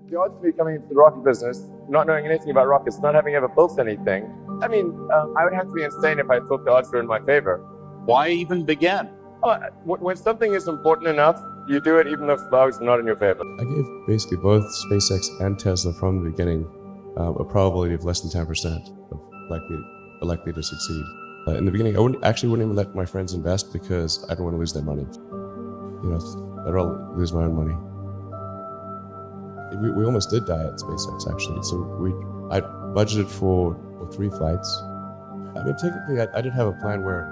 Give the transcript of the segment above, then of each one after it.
The odds of me coming into the rocket business, not knowing anything about rockets, not having ever built anything, I mean, I would have to be insane if I thought the odds were in my favor. Why even begin? When something is important enough, you do it even if the odds are not in your favor. I gave basically both SpaceX and Tesla from the beginning a probability of less than 10% of likely to succeed. In the beginning, I wouldn't even let my friends invest because I don't want to lose their money. You know, I'd rather lose my own money. We almost did die at SpaceX, actually. So I budgeted for 3 flights. I mean, technically, I did have a plan where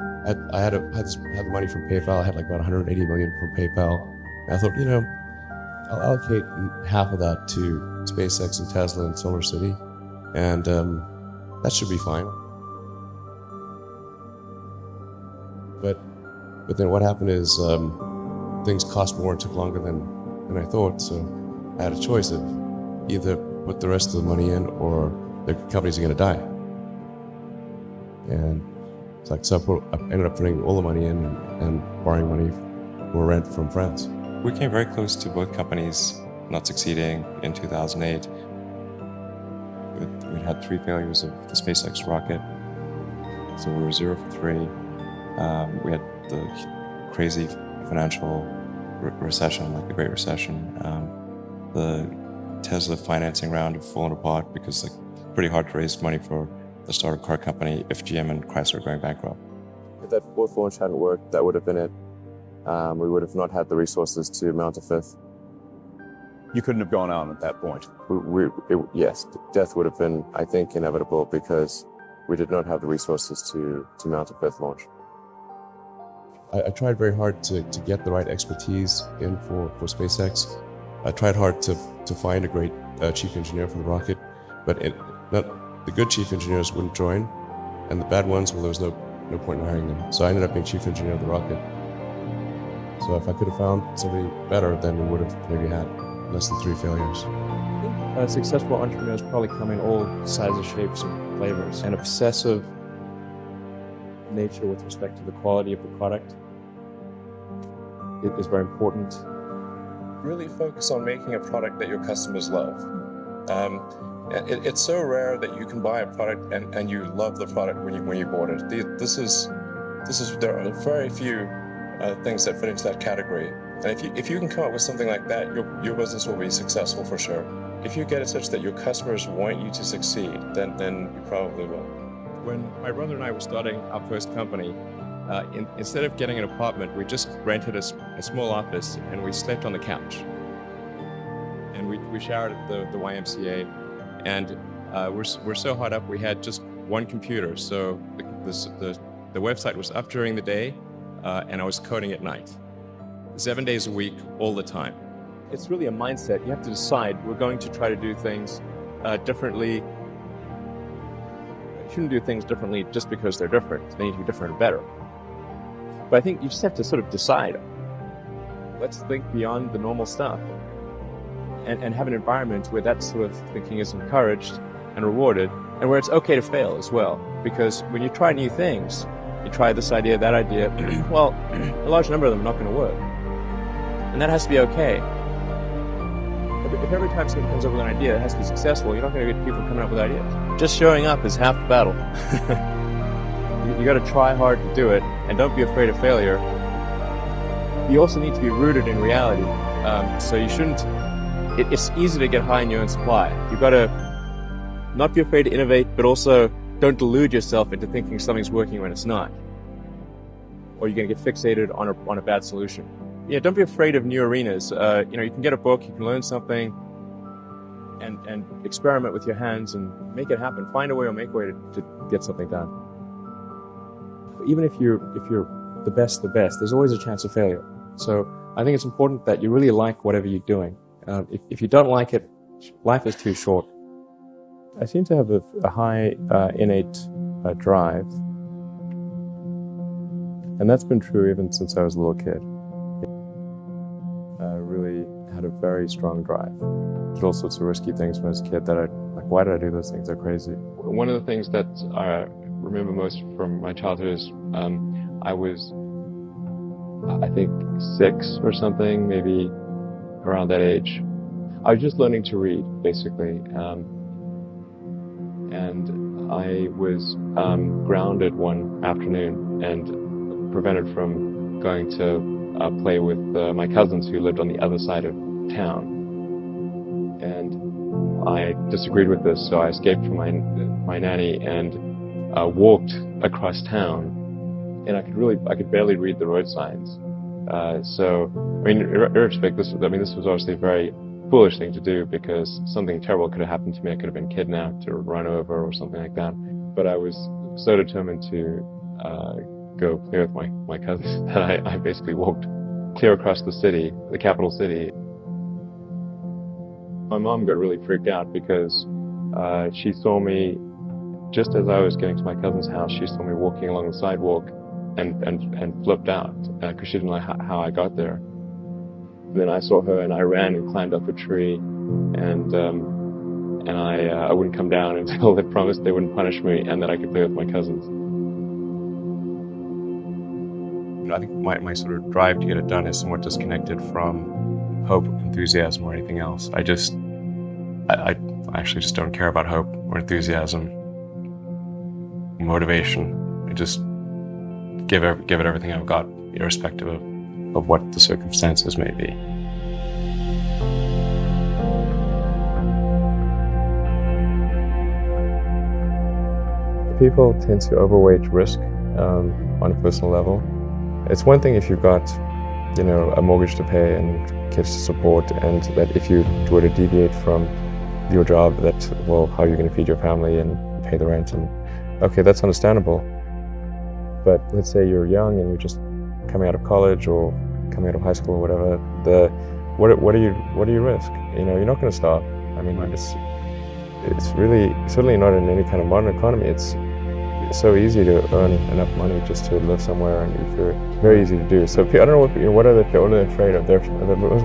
I had the money from PayPal. I had like about 180 million from PayPal. And I thought, you know, I'll allocate half of that to SpaceX and Tesla and Solar City, and that should be fine. But then what happened is things cost more and took longer than I thought. So I had a choice of either put the rest of the money in or the companies are going to die. And it's like, so I ended up putting all the money in and borrowing money for rent from friends. We came very close to both companies not succeeding in 2008. We'd had 3 failures of the SpaceX rocket, so we were 0 for 3. We had the crazy financial recession, like the Great Recession. The Tesla financing round had fallen apart because it's pretty hard to raise money for the start of a car company if GM and Chrysler are going bankrupt. If that 4th launch hadn't worked, that would have been it. We would have not had the resources to mount a 5th. You couldn't have gone on at that point. Yes, death would have been, I think, inevitable because we did not have the resources to mount a 5th launch. I tried very hard to get the right expertise in for SpaceX. I tried hard to find a great chief engineer for the rocket, but the good chief engineers wouldn't join, and the bad ones, well, there was no point in hiring them. So I ended up being chief engineer of the rocket. So if I could have found somebody better, then we would have maybe had less than 3 failures. I think successful entrepreneurs probably come in all sizes, shapes, and flavors. An obsessive nature with respect to the quality of the product is very important. Really focus on making a product that your customers love. It's so rare that you can buy a product and you love the product when you bought it. There are very few things that fit into that category. And if you can come up with something like that, your business will be successful for sure. If you get it such that your customers want you to succeed, then you probably will. When my brother and I were starting our first company, instead of getting an apartment, we just rented a small office and we slept on the couch. And we showered at the YMCA, and we're so hot up we had just one computer. So the website was up during the day, and I was coding at night. 7 days a week, all the time. It's really a mindset. You have to decide, we're going to try to do things differently. You shouldn't do things differently just because they're different. They need to be different or better. But I think you just have to sort of decide, let's think beyond the normal stuff and have an environment where that sort of thinking is encouraged and rewarded, and where it's okay to fail as well. Because when you try new things, you try this idea, that idea, well, a large number of them are not going to work. And that has to be okay. If every time someone comes up with an idea, it has to be successful, you're not going to get people coming up with ideas. Just showing up is half the battle. You got to try hard to do it, and don't be afraid of failure. You also need to be rooted in reality. So you shouldn't, it's easy to get high in your own supply. You've got to not be afraid to innovate, but also don't delude yourself into thinking something's working when it's not. Or you're going to get fixated on a bad solution. Yeah, don't be afraid of new arenas. You can get a book, you can learn something, and experiment with your hands and make it happen. Find a way or make a way to get something done. Even if you're the best, there's always a chance of failure. So I think it's important that you really like whatever you're doing. If you don't like it, life is too short. I seem to have a high innate drive, and that's been true even since I was a little kid. I really had a very strong drive. Did all sorts of risky things when I was a kid that why did I do those things? They're crazy. One of the things that I remember most from my childhood is I was, I think, 6 or something, maybe around that age. I was just learning to read, basically. And I was grounded one afternoon and prevented from going to play with my cousins who lived on the other side of town. And I disagreed with this, so I escaped from my nanny and walked across town. And I could barely read the road signs. So, I mean, in retrospect, this was obviously a very foolish thing to do because something terrible could have happened to me. I could have been kidnapped or run over or something like that. But I was so determined to go play with my cousins that I basically walked clear across the city, the capital city. My mom got really freaked out because she saw me, just as I was getting to my cousin's house, she saw me walking along the sidewalk and flipped out because she didn't know how I got there. Then I saw her and I ran and climbed up a tree, and I wouldn't come down until they promised they wouldn't punish me and that I could play with my cousins. I think my sort of drive to get it done is somewhat disconnected from hope, enthusiasm, or anything else. I actually just don't care about hope or enthusiasm, motivation. I just give it everything I've got, irrespective of what the circumstances may be. People tend to overweight risk on a personal level. It's one thing if you've got, a mortgage to pay and kids to support, and that if you were to deviate from your job, that, well, how are you going to feed your family and pay the rent? And okay, that's understandable. But let's say you're young and you're just coming out of college or coming out of high school or whatever. What do you risk? You're not going to starve. I mean, it's really certainly not in any kind of modern economy. It's so easy to earn enough money just to live somewhere, and it's very easy to do. So I don't know what are they afraid of? They're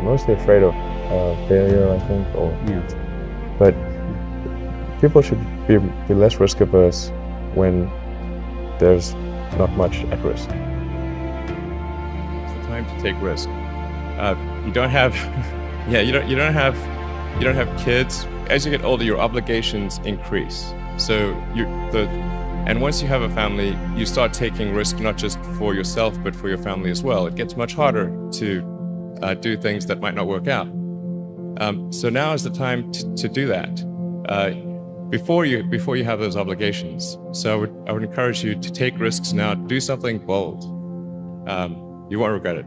mostly afraid of failure, I think, But people should be less risk averse when there's not much at risk. It's the time to take risk. You don't have, you don't have kids. As you get older, your obligations increase. So and once you have a family, you start taking risk not just for yourself, but for your family as well. It gets much harder to do things that might not work out. So now is the time to do that before you have those obligations. So I would encourage you to take risks now. Do something bold. You won't regret it.